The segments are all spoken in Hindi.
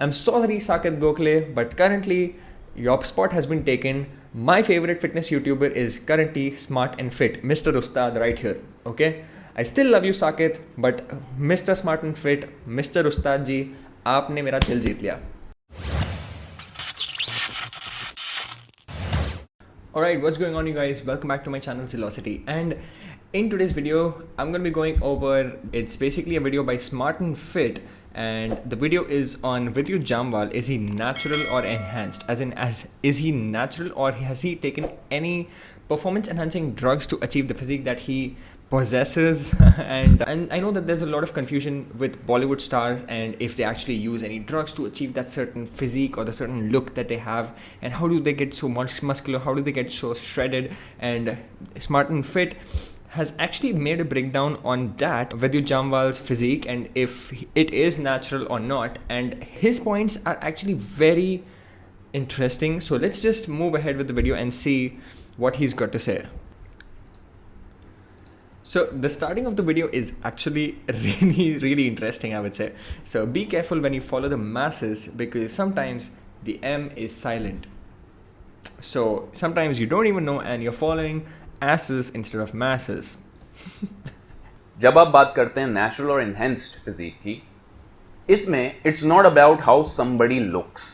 I'm sorry, Saket Gokhale, but currently your spot has been taken. My favorite fitness YouTuber is currently Smart and Fit, Mr. Ustad right here. Okay, I still love you, Saket, but Mr. Smart and Fit, Mr. Ustad ji, आपने मेरा दिल जीत लिया. Alright, what's going on, you guys? Welcome back to my channel Zealocity, and in today's video I'm going to be going over, it's basically a video by Smart and Fit, and the video is on Vidyut Jamwal. Is he natural or enhanced? Is he natural, or has he taken any performance enhancing drugs to achieve the physique that he possesses? and I know that there's a lot of confusion with Bollywood stars and if they actually use any drugs to achieve that certain physique or the certain look that they have, and how do they get so much muscular, how do they get so shredded. And Smart and Fit has actually made a breakdown on that, Vidyut Jamwal's physique, and if it is natural or not, and his points are actually very interesting. So let's just move ahead with the video and see what he's got to say. So the starting of the video is actually really interesting, I would say. So be careful when you follow the masses, because sometimes the M is silent. So sometimes you don't even know and you're following asses instead of masses. जब आप बात करते हैं नेचुरल और एनहेंस्ड फिजिक की, इसमें it's not about how somebody looks.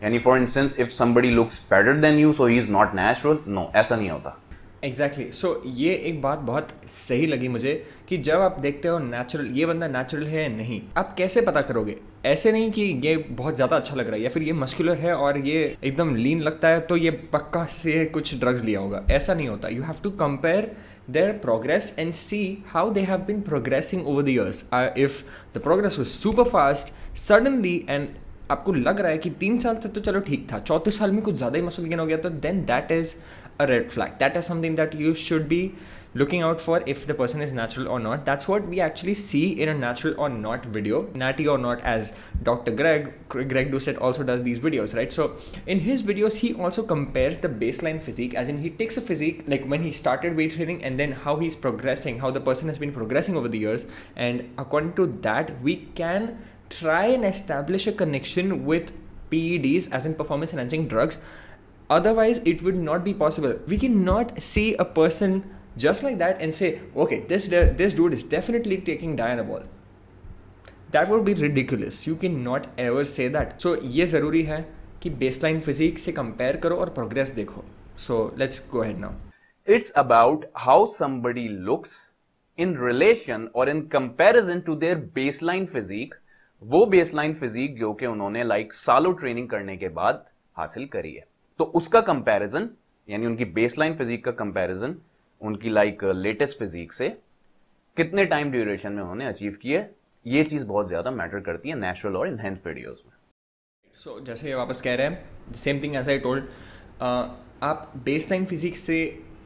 यानी for instance if somebody looks better than you so he is not natural. No, ऐसा नहीं होता. एग्जैक्टली. सो ये एक बात बहुत सही लगी मुझे कि जब आप देखते हो नेचुरल, ये बंदा नेचुरल है या नहीं, आप कैसे पता करोगे? ऐसे नहीं कि ये बहुत ज़्यादा अच्छा लग रहा है या फिर ये मस्कुलर है और ये एकदम लीन लगता है तो ये पक्का से कुछ ड्रग्स लिया होगा. ऐसा नहीं होता. You have to compare their progress and see how they have been progressing over the years. If the progress was super fast suddenly and आपको लग रहा है कि 3 साल से तो चलो ठीक था, 34 साल में कुछ ज़्यादा ही मसल गेन हो गया, तो then that is a red flag. That is something that you should be looking out for if the person is natural or not. That's what we actually see in a natural or not video. Natty or not, as Dr. Greg Doucette also does these videos, right? So in his videos, he also compares the baseline physique, as in he takes a physique like when he started weight training and then how he's progressing, how the person has been progressing over the years. And according to that, we can try and establish a connection with PEDs, as in performance enhancing drugs. Otherwise, it would not be possible. We cannot see a person just like that and say, okay, this dude is definitely taking Dianabol. That would be ridiculous. You cannot ever say that. So ये ज़रूरी है कि baseline physique से compare करो और progress देखो. So let's go ahead now. It's about how somebody looks in relation or in comparison to their baseline physique. वो baseline physique जो कि उन्होंने like सालों ट्रेनिंग करने के बाद हासिल करी है, तो उसका कंपैरिजन, यानी उनकी बेसलाइन फिजिक का कंपैरिजन उनकी लाइक लेटेस्ट फिजिक से कितने टाइम ड्यूरेशन में उन्होंने अचीव किए, ये चीज बहुत ज्यादा मैटर करती है नेचुरल और इनहेंस्ड वीडियोस में. सो जैसे ये वापस कह रहे हैं, same thing as I told, आप बेसलाइन फिजिक से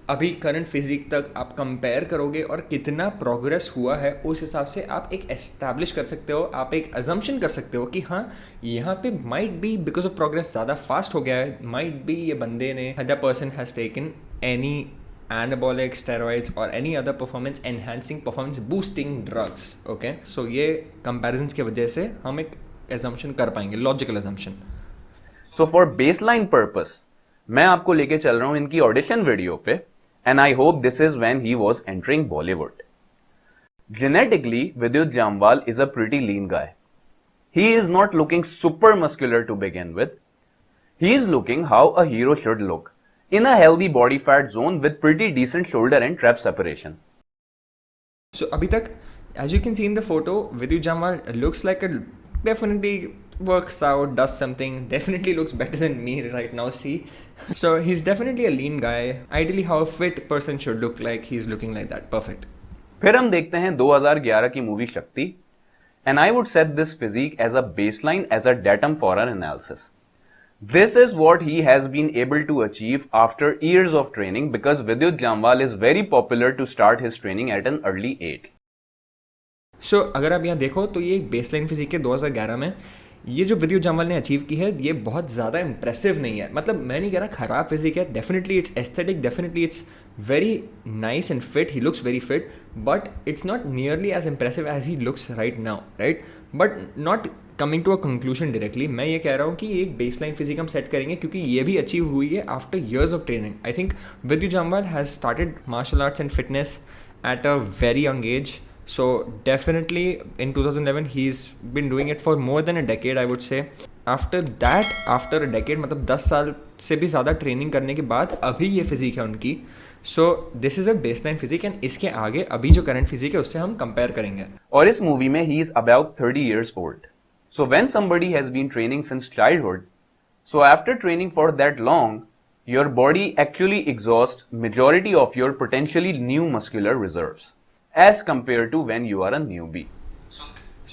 अभी करंट फिजिक तक आप कंपेयर करोगे और कितना प्रोग्रेस हुआ है, उस हिसाब से आप एक एस्टैब्लिश कर सकते हो, आप एक अजम्पशन कर सकते हो कि हाँ, यहाँ पे might be because of progress ज़्यादा फास्ट हो गया है, माइट बी ये बंदे ने, the person has taken any anabolic steroids or any other performance enhancing, performance boosting drugs. Okay, so ये comparisons की वजह से हम एक assumption कर पाएंगे, logical assumption. So for baseline purpose, मैं आपको लेके चल रहा हूँ इनकी ऑडिशन वीडियो पे, and I hope this is when he was entering Bollywood. Genetically, Vidyut Jamwal is a pretty lean guy. He is not looking super muscular to begin with. He is looking how a hero should look, in a healthy body fat zone with pretty decent shoulder and trap separation. So abhi tak, as you can see in the photo, Vidyut Jamwal looks like a, definitely works out, does something, definitely looks better than me right now, see. So he's definitely a lean guy. Ideally how a fit person should look like, he's looking like that. Perfect. फिर हम देखते हैं 2011 की मूवी शक्ति, and I would set this physique as a baseline as a datum for our analysis. This is what he has been able to achieve after years of training, because Vidyut Jamwal is very popular to start his training at an early age. So अगर आप यहाँ देखो तो ये बेसलाइन फिजिक है 2011 में. ये जो विद्युत जामवाल ने अचीव की है ये बहुत ज़्यादा इंप्रेसिव नहीं है. मतलब मैं नहीं कह रहा ख़राब फिजिक है, definitely it's aesthetic, definitely it's very nice and fit, he looks very fit, but it's not nearly as impressive as he looks right now, right. But not coming to a conclusion directly, मैं ये कह रहा हूँ कि एक बेस लाइन फिजिक हम सेट करेंगे क्योंकि ये भी अचीव हुई है after years of training. I think Vidyut Jamwal has started martial arts and fitness at a very young age. So definitely in 2011 he's been doing it for more than a decade, I would say. After that, after a decade, मतलब 10 साल से भी ज़्यादा ट्रेनिंग करने के बाद अभी ये फिजिक है उनकी. So this is a baseline physique and इसके आगे अभी जो करंट फिजिक है उससे हम कंपेयर करेंगे. और इस मूवी में he is about 30 years old. So when somebody has been training since childhood, so after training for that long, your body actually exhausts majority of your potentially new muscular reserves as compared to when you are a newbie.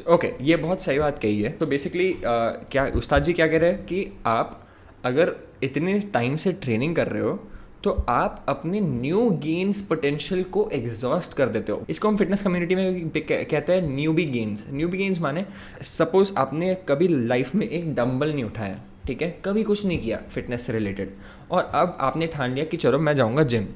Okay, ये बहुत सही बात कही है. तो बेसिकली क्या उस्ताद जी क्या कह रहे हैं कि आप अगर इतने टाइम से ट्रेनिंग कर रहे हो तो आप अपने न्यू गेन्स पोटेंशियल को एग्जॉस्ट कर देते हो. इसको हम फिटनेस कम्युनिटी में कहते हैं न्यूबी गेन्स. न्यूबी गेन्स माने सपोज आपने कभी लाइफ में एक डंबल नहीं उठाया, ठीक है, कभी कुछ नहीं किया फिटनेस से रिलेटेड, और अब आपने ठान लिया कि चलो मैं जाऊंगा जिम.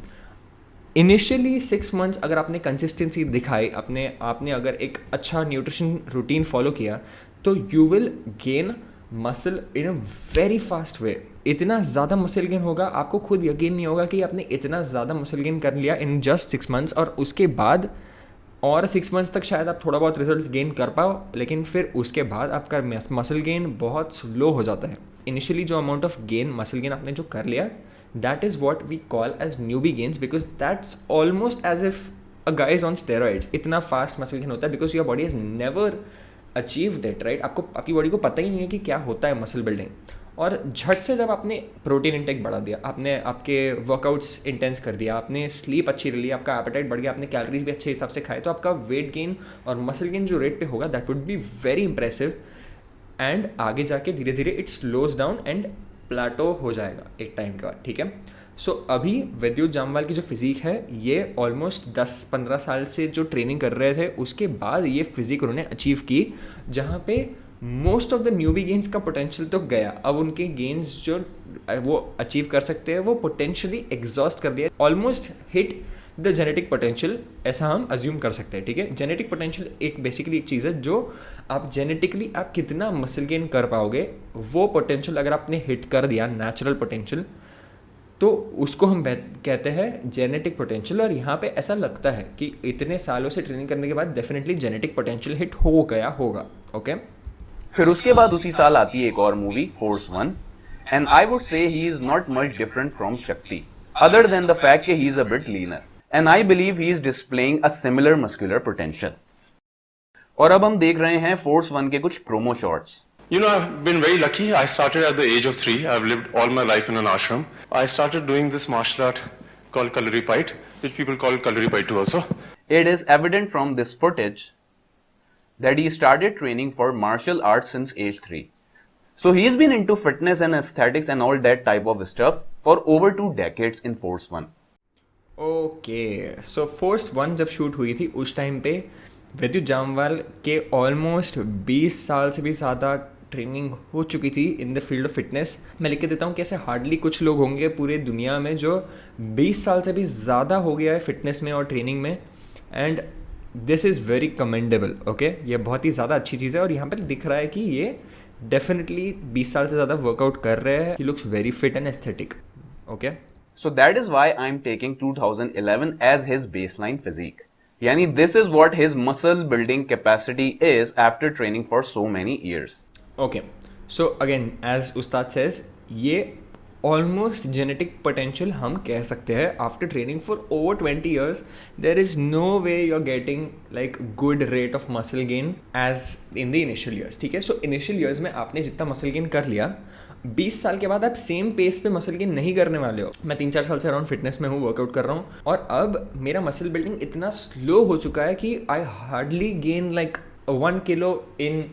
इनिशियली 6 months अगर आपने कंसिस्टेंसी दिखाई, आपने अगर एक अच्छा न्यूट्रिशन रूटीन फॉलो किया, तो you will gain muscle in a very fast way. इतना ज़्यादा मसल गेन होगा, आपको खुद यकीन नहीं होगा कि आपने इतना ज़्यादा मसल गेन कर लिया इन जस्ट 6 months. और उसके बाद और 6 months तक शायद आप थोड़ा बहुत रिजल्ट्स गेन कर पाओ, लेकिन फिर उसके बाद आपका मसल गेन बहुत स्लो हो जाता है. इनिशियली जो amount of gain muscle gain आपने जो कर लिया, that is what we call as newbie gains, because that's almost as if a guy is on steroids. इतना फास्ट मसल गेन होता है because your body has never achieved it, right. आपकी बॉडी को पता ही नहीं है कि क्या होता है मसल बिल्डिंग. और झट से जब आपने प्रोटीन इंटेक बढ़ा दिया, आपने आपके वर्कआउट्स इंटेंस कर दिया, आपने स्लीप अच्छी ले ली, आपका एपेटाइट बढ़ गया, आपने कैलोरीज भी अच्छे हिसाब से खाए, तो आपका वेट गेन और मसल गेन जो रेट पे होगा that would be very impressive. And आगे जाके धीरे धीरे it slows down and Plato हो जाएगा एक टाइम के बाद, ठीक है. सो अभी विद्युत जामवाल की जो फिजिक है ये ऑलमोस्ट 10-15 साल से जो ट्रेनिंग कर रहे थे उसके बाद ये फिजिक उन्होंने अचीव की, जहाँ पे most of the newbie gains का पोटेंशियल तो गया. अब उनके गेन्स जो वो अचीव कर सकते हैं वो पोटेंशियली एग्जॉस्ट कर दिया, almost hit the genetic potential, ऐसा हम अज्यूम कर सकते हैं, ठीक है. जेनेटिक पोटेंशियल एक बेसिकली एक चीज़ है जो आप जेनेटिकली आप कितना मसल गेन कर पाओगे, वो पोटेंशियल अगर आपने हिट कर दिया नेचुरल पोटेंशियल, तो उसको हम कहते हैं जेनेटिक पोटेंशियल. और यहाँ पे ऐसा लगता है कि इतने सालों से ट्रेनिंग करने के बाद डेफिनेटली जेनेटिक पोटेंशियल हिट हो गया होगा, ओके. फिर उसके बाद उसी साल आती है एक और movie force 1, and I would say he is not much different from शक्ति, अदर देन द फैक्ट कि he is a bit linear, and I believe he is displaying a similar muscular potential. और अब हम देख रहे हैं फोर्स 1 के कुछ promo shots. You know, I've been very lucky. I started at the age of 3. I've lived all my life in an ashram. I started doing this martial art called Kaluripait, which people call Kaluripaitu also. It is evident from this footage that he started training for martial arts since age 3. So he's been into fitness and aesthetics and all that type of stuff for over 2 decades in Force 1. Okay, so force 1 जब शूट हुई थी उस टाइम पे विद्युत जामवाल के ऑलमोस्ट 20 साल से भी ज़्यादा ट्रेनिंग हो चुकी थी in the field of fitness. मैं लिख के देता हूँ कि ऐसे हार्डली कुछ लोग होंगे पूरे दुनिया में जो 20 साल से भी ज़्यादा हो गया है फिटनेस में और ट्रेनिंग में. And this is very commendable, okay. ये बहुत ही ज़्यादा अच्छी चीज़ है और यहाँ पर दिख रहा है कि ये डेफिनेटली 20 साल से ज़्यादा वर्कआउट कर रहे हैं. ही looks very fit and aesthetic, okay. So that is why I'm taking 2011 as his baseline physique. Yani this is what his muscle building capacity is after training for so many years. Okay, so again as Ustad says, ये almost genetic potential हम कह सकते हैं. After training for over 20 years, there is no way you're getting like good rate of muscle gain as in the initial years. ठीक है, so initial years में आपने जितना muscle gain कर लिया, 20 साल के बाद आप सेम पेस पे मसल गेन नहीं करने वाले हो. मैं 3-4 साल से अराउंड फिटनेस में हूँ, वर्कआउट कर रहा हूँ, और अब मेरा मसल बिल्डिंग इतना स्लो हो चुका है कि I hardly gain like 1 kilo in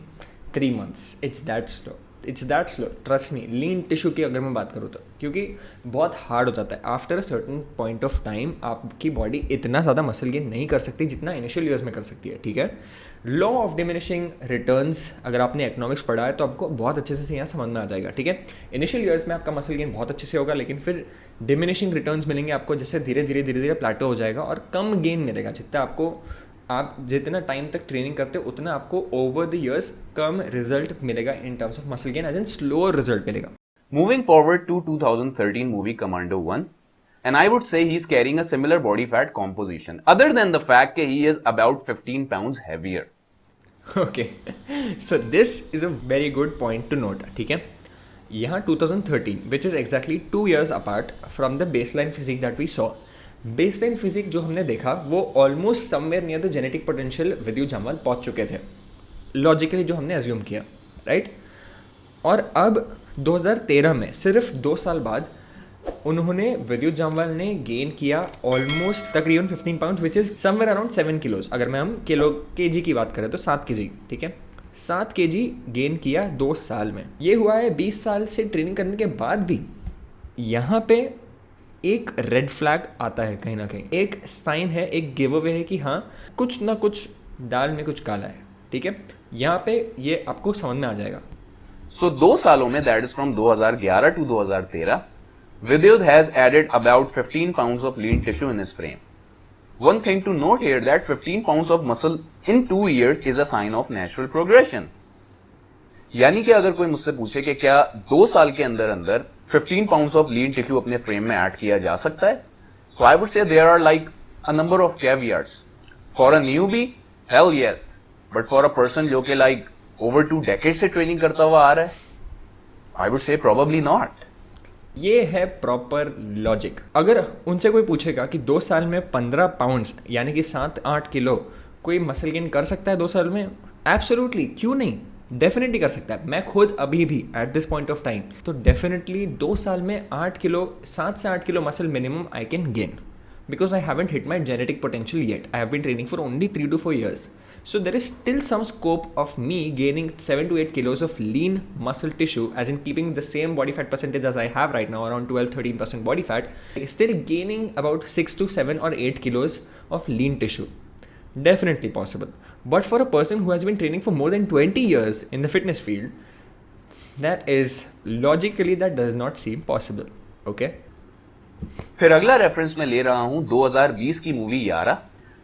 3 months. It's that slow, trust me. Lean tissue की अगर मैं बात करूँ तो, क्योंकि बहुत हार्ड हो जाता है. After a certain point of time आपकी बॉडी इतना ज़्यादा मसल गेन नहीं कर सकती जितना इनिशियल ईयर्स में कर सकती है, ठीक है. लॉ ऑफ डिमिनिशिंग रिटर्न्स अगर आपने इकोनॉमिक्स पढ़ा है तो आपको बहुत अच्छे से यहाँ समझ में आ जाएगा, ठीक है. इनिशियल ईयर्स में आपका मसल गेन बहुत अच्छे से होगा, लेकिन फिर डिमिनिशिंग रिटर्न्स मिलेंगे आपको, जैसे धीरे धीरे प्लेटो हो जाएगा और कम गेन मिलेगा. जितना आपको आप जितना टाइम तक ट्रेनिंग करते हो उतना आपको ओवर द इयर्स कम रिजल्ट मिलेगा in terms of muscle gain, as in slower result मिलेगा. Moving forward to 2013 movie Commando 1, and I would say he's carrying a similar body fat composition, other than the fact that he is about 15 pounds heavier. Okay, so this is a very good point to note. ठीक है, यहाँ 2013 which is exactly 2 years apart from the baseline physique that we saw. Baseline physique जो हमने देखा वो almost somewhere near the genetic potential Vidyut Jammwal पहुँच चुके थे, लॉजिकली जो हमने अज्यूम किया, राइट. और अब 2013 में सिर्फ 2 साल बाद उन्होंने विद्युत जामवाल ने गेन किया ऑलमोस्ट तकरीबन 15 pound which is somewhere around 7 kilos. अगर मैं हम केजी की बात करें तो 7 kg. ठीक है, 7 kg गेन किया 2 साल में. ये हुआ है 20 साल से ट्रेनिंग करने के बाद भी. यहाँ पे एक रेड फ्लैग आता है कहीं ना कहीं, एक साइन है, एक गिव अवे है कि हाँ कुछ ना कुछ दाल में कुछ काला है. ठीक है, यहाँ पे ये आपको समझ में आ जाएगा. So 2 सालों में, that is from 2011 to 2013, Vidyut has added about 15 pounds of lean tissue in his frame. One thing to note here that 15 pounds of muscle in 2 years is a sign of natural progression. यानी कि अगर कोई मुझसे पूछे कि क्या 2 साल के अंदर अंदर 15 pounds of lean tissue अपने फ्रेम में ऐड किया जा सकता है, so I would say there are like a number of caveats. For a newbie, hell yes, but for a person जो कि like over 2 decades से ट्रेनिंग करता हुआ आ रहा है, I would say probably not. ये है प्रॉपर लॉजिक. अगर उनसे कोई पूछेगा कि 2 साल में 15 पाउंड्स यानी कि 7-8 किलो कोई मसल गेन कर सकता है 2 साल में, एब्सोल्युटली, क्यों नहीं, डेफिनेटली कर सकता है. मैं खुद अभी भी at this point of time तो डेफिनेटली 2 साल में 8 किलो, 7 से 8 kilo muscle minimum I can gain, because I haven't hit my genetic potential yet. I have been training for only 3 to 4 years. So there is still some scope of me gaining 7 to 8 kilos of lean muscle tissue, as in keeping the same body fat percentage as I have right now, around 12-13% body fat, still gaining about 6 to 7 or 8 kilos of lean tissue. Definitely possible. But for a person who has been training for more than 20 years in the fitness field, that is logically that does not seem possible. Okay? फिर अगला रेफरेंस मैं ले रहा हूं 2020 की मूवी यारा,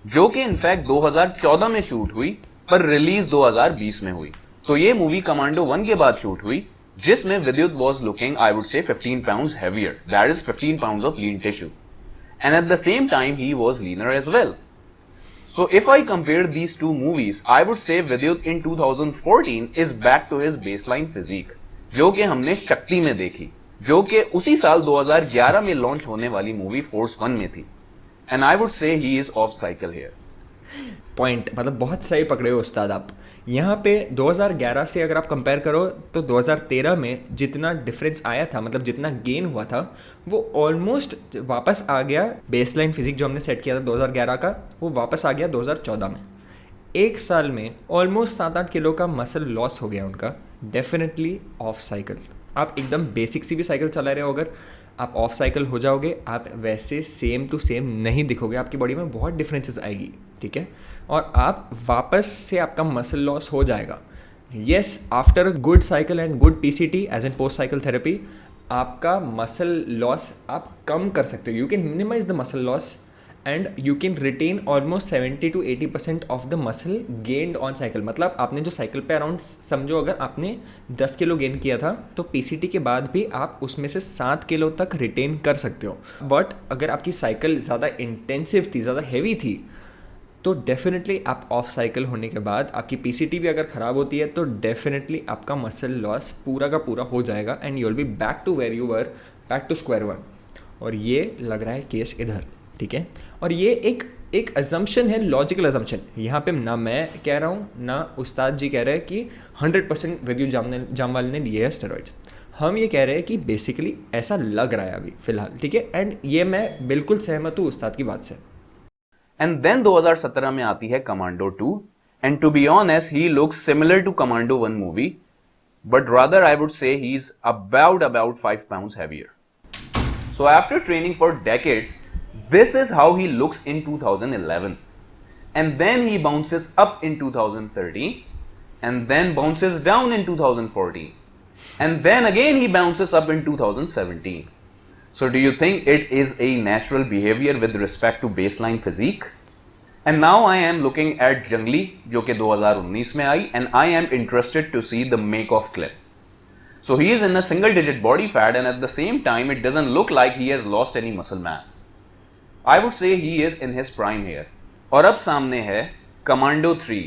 जो कि इनफैक्ट 2014 में शूट हुई पर रिलीज 2020 में हुई. तो ये मूवी कमांडो 1 के बाद शूट हुई, जिसमें विद्युत वाज लुकिंग, आई वुड से 15 pounds heavier, that is 15 pounds of lean tissue, and at the same time he was leaner as well. So if I compare these two movies, I would say Vidyut in 2014 is back to his baseline physique, जो कि हमने शक्ति में देखी, जो कि उसी साल 2011 में लॉन्च होने वाली मूवी फोर्स 1 में थी. And I would say he is of cycle here. Point मतलब बहुत सही पकड़े हो उस्ताद आप. यहाँ पे 2011 से अगर आप कंपेयर करो तो 2013 में जितना डिफरेंस आया था, मतलब जितना गेन हुआ था, वो ऑलमोस्ट वापस आ गया. बेसलाइन फिजिक जो हमने सेट किया था 2011 का, वो वापस आ गया 2014 में. 1 साल में ऑलमोस्ट 7-8 किलो का मसल लॉस हो गया उनका. Definitely of cycle. आप एकदम बेसिक सी भी साइकिल चला रहे हो, अगर आप ऑफ साइकिल हो जाओगे, आप वैसे सेम टू सेम नहीं दिखोगे, आपकी बॉडी में बहुत डिफरेंसेस आएगी. ठीक है, और आप वापस से आपका मसल लॉस हो जाएगा. Yes, after a good cycle and good PCT as an post cycle therapy, आपका मसल लॉस आप कम कर सकते हो. You can minimize the muscle loss and you can retain almost 70 to 80% of the muscle gained on cycle. मतलब आपने जो साइकिल पे अराउंड, समझो अगर आपने 10 किलो गेन किया था तो पीसीटी के बाद भी आप उसमें से 7 किलो तक रिटेन कर सकते हो. बट अगर आपकी साइकिल ज़्यादा इंटेंसिव थी, ज़्यादा हैवी थी, तो डेफिनेटली आप ऑफ साइकिल होने के बाद आपकी पीसीटी भी अगर ख़राब होती है तो डेफिनेटली आपका मसल लॉस पूरा का पूरा हो जाएगा and you will be back to where you were, back to square one. और ये लग रहा है केस इधर. ठीक है, और ये एक अजम्पशन है, लॉजिकल अजम्पशन. यहाँ पे ना मैं कह रहा हूँ ना उस्ताद जी कह रहे हैं कि 100% विद्युत जामवाल ने लिए है स्टेरॉइड्स. हम ये कह रहे हैं कि बेसिकली ऐसा लग रहा है अभी फिलहाल. ठीक है, एंड ये मैं बिल्कुल सहमत हूँ उस्ताद की बात से. एंड देन 2017 में आती है Commando 2, and to be honest he looks similar to Commando 1 movie, but rather I would say he is about 5 pounds heavier. So after training for decades, this is how he looks in 2011, and then he bounces up in 2013, and then bounces down in 2014, and then again he bounces up in 2017. So do you think it is a natural behavior with respect to baseline physique? And now I am looking at Jangli, जो कि 2019 में आई, and I am interested to see the make-off clip. So he is in a single-digit body fat, and at the same time, it doesn't look like he has lost any muscle mass. I would say he is in his prime here. और अब सामने है Commando 3.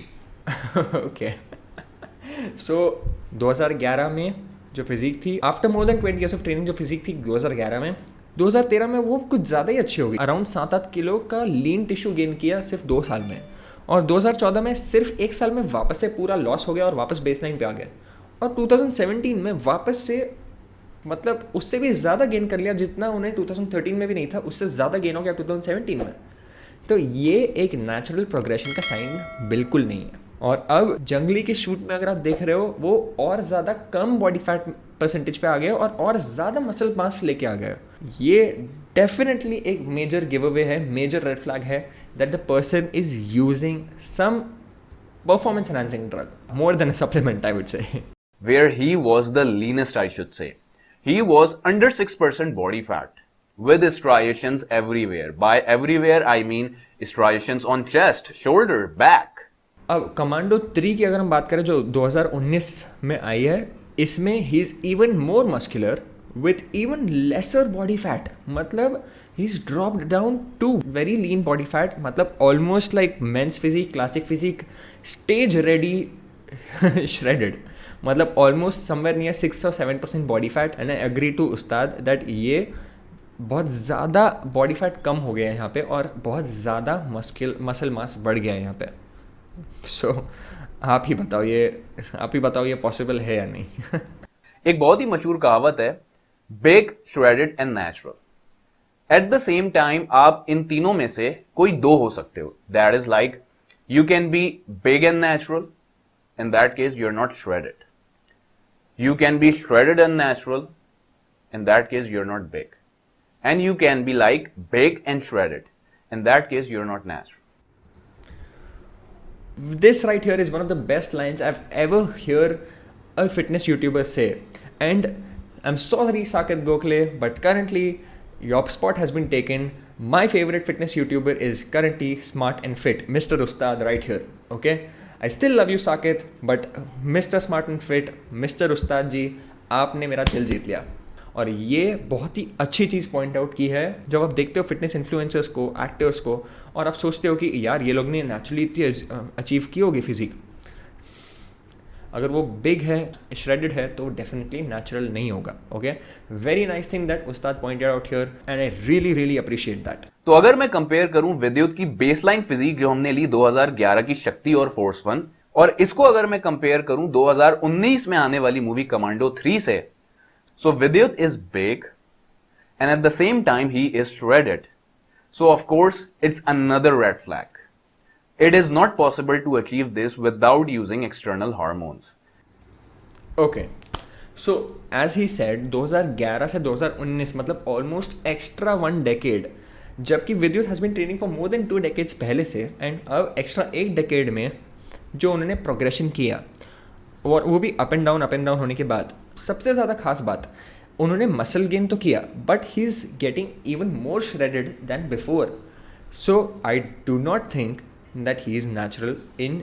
ओके सो 2011 में जो फिजिक थी, after more than 20 years of training, जो फिजिक थी 2011 में, 2013 में वो कुछ ज़्यादा ही अच्छी हो गई. अराउंड 7-8 किलो का लीन टिश्यू गेन किया सिर्फ 2 साल में. और 2014 में सिर्फ 1 साल में वापस से पूरा लॉस हो गया और वापस बेसलाइन पे आ गया. और 2017 में वापस से, मतलब उससे भी ज़्यादा गेन कर लिया जितना उन्हें 2013 में भी नहीं था, उससे ज़्यादा गेन हो गया 2017 में. तो ये एक नेचुरल प्रोग्रेशन का साइन बिल्कुल नहीं है. और अब जंगली के शूट में अगर आप देख रहे हो, वो और ज़्यादा कम बॉडी फैट परसेंटेज पे आ गए और ज़्यादा मसल मास लेके आ गए. ये डेफिनेटली एक मेजर गिव अवे है, मेजर रेड फ्लैग है that the person is using some performance enhancing drug more than a supplement, I would say. Where he was the leanest, I should say. He was under 6% body fat, with striations everywhere. By everywhere, I mean striations on chest, shoulder, back. अब कमांडो 3 की अगर हम बात करें, जो 2019 में आई है, इसमें he is even more muscular with even lesser body fat. मतलब he is dropped down to very lean body fat, मतलब almost like men's physique, classic physique, stage ready shredded. मतलब almost somewhere near 6 or 7% body fat. And I agree to उस्ताद दैट ये बहुत ज़्यादा बॉडी फैट कम हो गया है यहाँ पे, और बहुत ज़्यादा मसल मास बढ़ गया है यहाँ पे. सो आप ही बताओ ये पॉसिबल है या नहीं. एक बहुत ही मशहूर कहावत है, big, shredded and natural. At the same time आप इन तीनों में से कोई दो हो सकते हो. That is like you can be big and natural. In that case, you're not shredded. You can be shredded and natural. In that case, you're not big. And you can be like big and shredded. In that case, you're not natural. This right here is one of the best lines I've ever heard a fitness YouTuber say. And I'm sorry, Saket Gokhale, but currently your spot has been taken. My favorite fitness YouTuber is currently Smart and Fit, Mr. Ustad right here. Okay? I still love you, Saket, but Mr. Smart and Fit, Mr. उस्ताद जी, आपने मेरा दिल जीत लिया. और ये बहुत ही अच्छी चीज़ पॉइंट आउट की है. जब आप देखते हो फिटनेस इन्फ्लुएंसर्स को, एक्टर्स को, और आप सोचते हो कि यार ये लोग ने नेचुरली इतनी अचीव की होगी फिजिक, अगर वो बिग है, श्रेडेड है, तो डेफिनेटली नेचुरल नहीं होगा. Okay, very nice thing that उस्ताद pointed out here, and I really appreciate that. तो अगर मैं कंपेयर करूं विद्युत की बेसलाइन फिजिक जो हमने ली 2011 की शक्ति और फोर्स 1, और इसको अगर मैं कंपेयर करूं 2019 में आने वाली मूवी कमांडो 3 से, सो विद्युत is big and at the same time he is shredded. So of course it's another red flag. It is not possible to achieve this without using external hormones. Okay, so as he said, 2011 से 2019 मतलब almost extra 1 decade, जबकि विद्युत has been training for more than 2 decades पहले से, and अब extra 1 decade में जो उन्होंने progression किया, और वो भी up and down होने के बाद, सबसे ज़्यादा खास बात, उन्होंने muscle gain तो किया, but he is getting even more shredded than before. So I do not think that he is natural in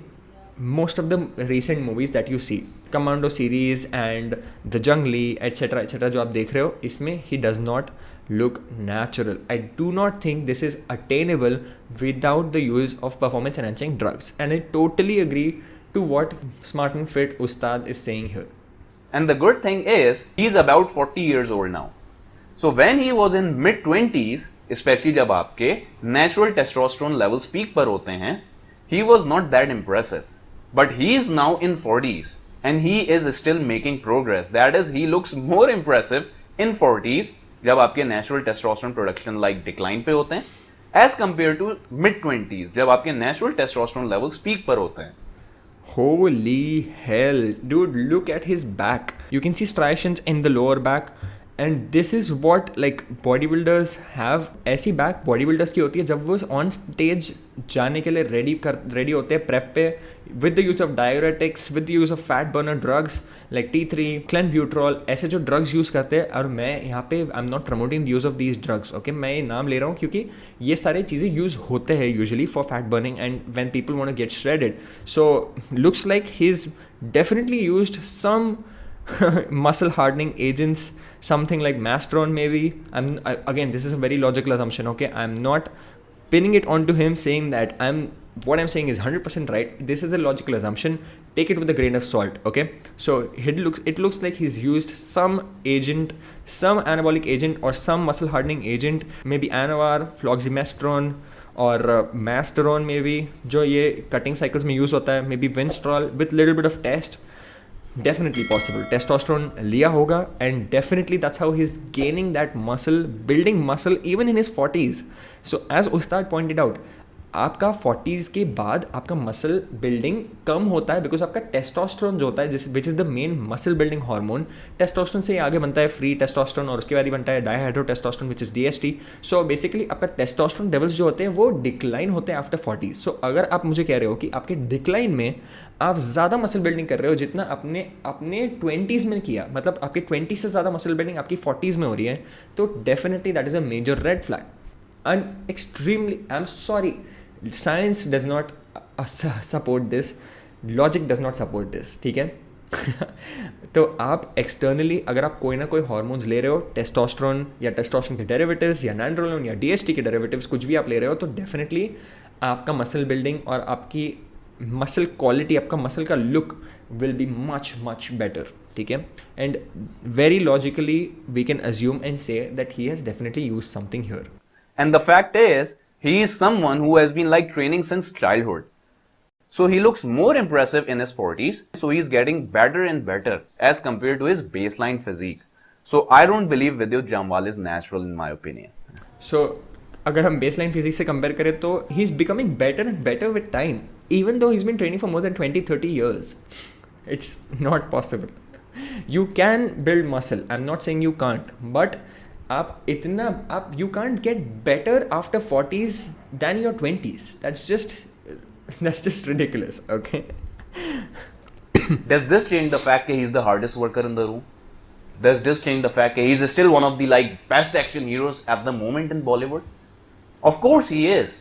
most of the recent movies that you see, Commando series and the Jungli, etc. जो आप देख रहे हो, इसमें he does not look natural. I do not think this is attainable without the use of performance enhancing drugs, and I totally agree to what Smart and Fit Ustad is saying here. And the good thing is he's about 40 years old now. So when he was in mid-20s, especially जब आपके natural testosterone levels peak पर होते हैं, he was not that impressive. But he is now in 40s and he is still making progress. That is, he looks more impressive in 40s जब आपके natural testosterone production like decline पे होते हैं, as compared to mid-20s जब आपके natural testosterone levels peak पर होते हैं. Holy hell, dude, look at his back. You can see striations in the lower back. And this is what like body builders have. ऐसी बैक बॉडी बिल्डर्स की होती है जब वो ऑन स्टेज जाने के लिए रेडी होते हैं प्रेप पे, with the use of diuretics, with the use of fat burner drugs like T3, क्लेनब्यूट्रॉल, ऐसे जो ड्रग्स यूज़ करते हैं. और मैं यहाँ पे I am not promoting the use of these drugs, okay. मैं ये नाम ले रहा हूँ क्योंकि ये सारी चीज़ें यूज़ होते हैं usually for fat burning and when people want to get shredded. So looks like he is definitely used some muscle hardening agents, something like masteron maybe. Again, this is a very logical assumption, okay. I'm not pinning it onto him saying that what I'm saying is 100% right. This is a logical assumption. Take it with a grain of salt, okay. So it looks like he's used some agent, some anabolic agent or some muscle hardening agent, maybe anavar, floximestron और masteron maybe, जो ये कटिंग साइकिल्स में यूज़ होता है. May be winstrol with little bit of test. Definitely possible. Testosterone लिया होगा and definitely that's how he's gaining that muscle, building muscle even in his 40s. So as Ustad pointed out, आपका 40s के बाद आपका मसल बिल्डिंग कम होता है बिकॉज आपका टेस्टोस्टेरोन जो होता है which is the main muscle building hormone. Testosterone से आगे बनता है फ्री टेस्टोस्टेरोन और उसके बाद ही बनता है dihydrotestosterone which is DHT. So basically आपका टेस्टोस्टेरोन लेवल्स जो होते हैं वो डिक्लाइन होते हैं आफ्टर 40s. सो अगर आप मुझे कह रहे हो कि आपके डिक्लाइन में आप ज़्यादा मसल बिल्डिंग कर रहे हो जितना अपने 20s में किया, मतलब आपके 20 से ज़्यादा मसल बिल्डिंग आपकी 40s में हो रही है, तो definitely that is a major red flag. And extremely I am sorry, science does not support this, logic does not support this, ठीक है. तो आप एक्सटर्नली अगर आप कोई ना कोई हार्मोन्स ले रहे हो, टेस्टोस्टेरोन या टेस्टोस्टेरोन के डेरिवेटिव्स या नैंड्रोलोन या DHT के डेरिवेटिव्स, कुछ भी आप ले रहे हो, तो डेफिनेटली आपका मसल बिल्डिंग और आपकी मसल क्वालिटी, आपका मसल का look will be much much better, ठीक है. And very logically we can assume and say that he has definitely use something here. And the fact is he is someone who has been like training since childhood. So he looks more impressive in his 40s. So he's getting better and better as compared to his baseline physique. So I don't believe Vidyut Jamwal is natural in my opinion. So अगर हम baseline physique से compare करें तो he's becoming better and better with time. Even though he's been training for more than 20-30 years. It's not possible. You can build muscle. I'm not saying you can't. But you can't get better after 40s than your 20s. That's just ridiculous, okay. Does this change the fact that he's the hardest worker in the room? Does this change the fact that he's still one of the like best action heroes at the moment in Bollywood? Of course he is.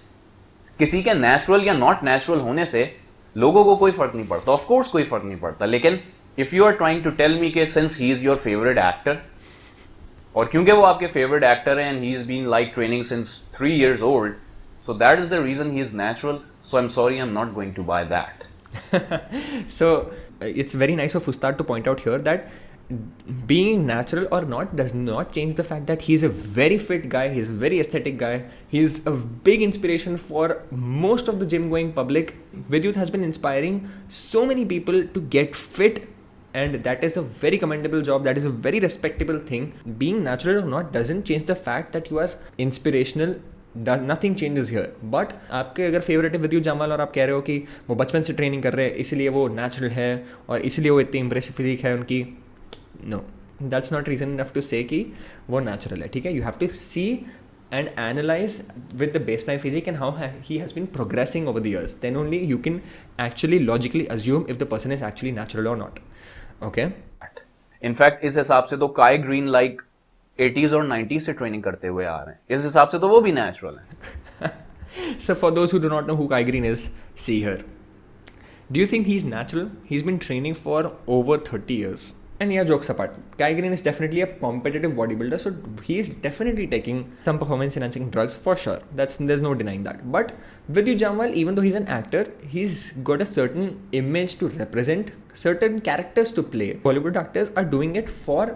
किसी के natural या not natural होने से लोगों को कोई फर्क नहीं पड़ता. Of course कोई फर्क नहीं पड़ता. लेकिन if you are trying to tell me कि since he is your favorite actor, और क्योंकि वो आपके फेवरेट एक्टर हैं and he's been like training since 3 years old, so that is the reason he is natural. So I'm sorry, I'm not going to buy that. So it's very nice of Ustad to point out here that being natural or not does not change the fact that he's a very fit guy, he's a very aesthetic guy, he's a big inspiration for most of the gym going public. Vidyut has been inspiring so many people to get fit. And that is a very commendable job. That is a very respectable thing. Being natural or not doesn't change the fact that you are inspirational. Nothing changes here. But आपके अगर फेवरेट है विद्युत जामवाल और आप कह रहे हो कि वो बचपन से ट्रेनिंग कर रहे हैं इसलिए वो नेचुरल है और इसलिए वो इतनी इम्प्रेसिव फिजिक है उनकी, no, that's not reason enough to say कि वो नेचुरल है, ठीक है. You have to see and analyze with the baseline physique and how he has been progressing over the years. Then only you can actually logically assume if the person is actually natural or not. Okay. In fact, इस हिसाब से तो Kai Green like 80s और 90s से ट्रेनिंग करते हुए आ रहे हैं. इस हिसाब से तो वो भी नेचुरल है. So for those who do not know who Kai Green is, see here. Do you think he's natural? He's been training for over 30 years. And yeah, jokes apart, Kai Green is definitely a competitive bodybuilder, so he is definitely taking some performance enhancing drugs for sure. There's no denying that. But Vidyut Jamwal, even though he's an actor, he's got a certain image to represent, certain characters to play. Bollywood actors are doing it for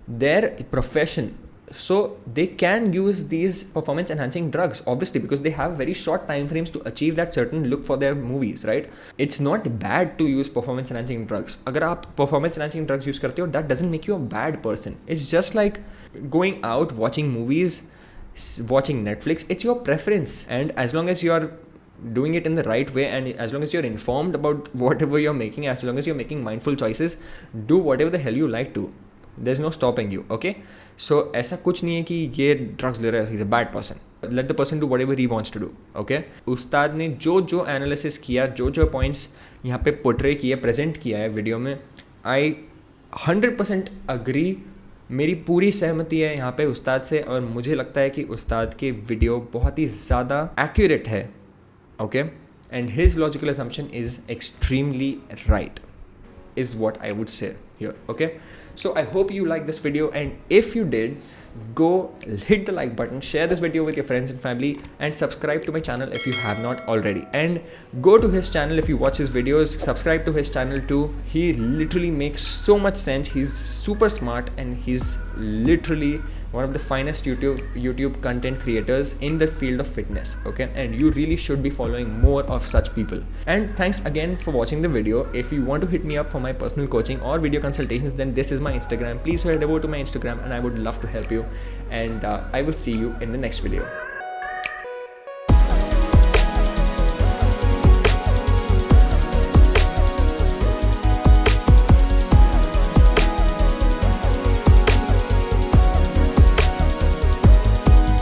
their profession. So they can use these performance enhancing drugs obviously because they have very short time frames to achieve that certain look for their movies, right? It's not bad to use performance enhancing drugs. अगर आप performance enhancing drugs use करते हो, that doesn't make you a bad person. It's just like going out, watching movies, watching Netflix. It's your preference, and as long as you are doing it in the right way and as long as you're informed about whatever you're making, as long as you're making mindful choices, do whatever the hell you like to. there's no stopping you, okay? So ऐसा कुछ नहीं है कि ये ड्रग्स ले रहा है, he's a bad person. Let the person do whatever he wants to do, okay? उस्ताद ने जो एनालिसिस किया, जो पॉइंट्स यहाँ पे पोर्ट्रे किया, प्रेजेंट किया है वीडियो में, आई 100% अग्री, मेरी पूरी सहमति है यहाँ पे उस्ताद से, और मुझे लगता है कि उस्ताद के वीडियो बहुत ही ज़्यादा एक्यूरेट है, okay? And his logical assumption is extremely right, is what I would say here, okay? So I hope you like this video, and if you did, go hit the like button, share this video with your friends and family, and subscribe to my channel if you have not already, and go to his channel if you watch his videos. Subscribe to his channel too. He literally makes so much sense. He's super smart, and he's literally one of the finest YouTube content creators in the field of fitness, okay? And you really should be following more of such people. And thanks again for watching the video. If you want to hit me up for my personal coaching or video consultations, then this is my Instagram. Please head over to my Instagram, and I would love to help you. And I will see you in the next video.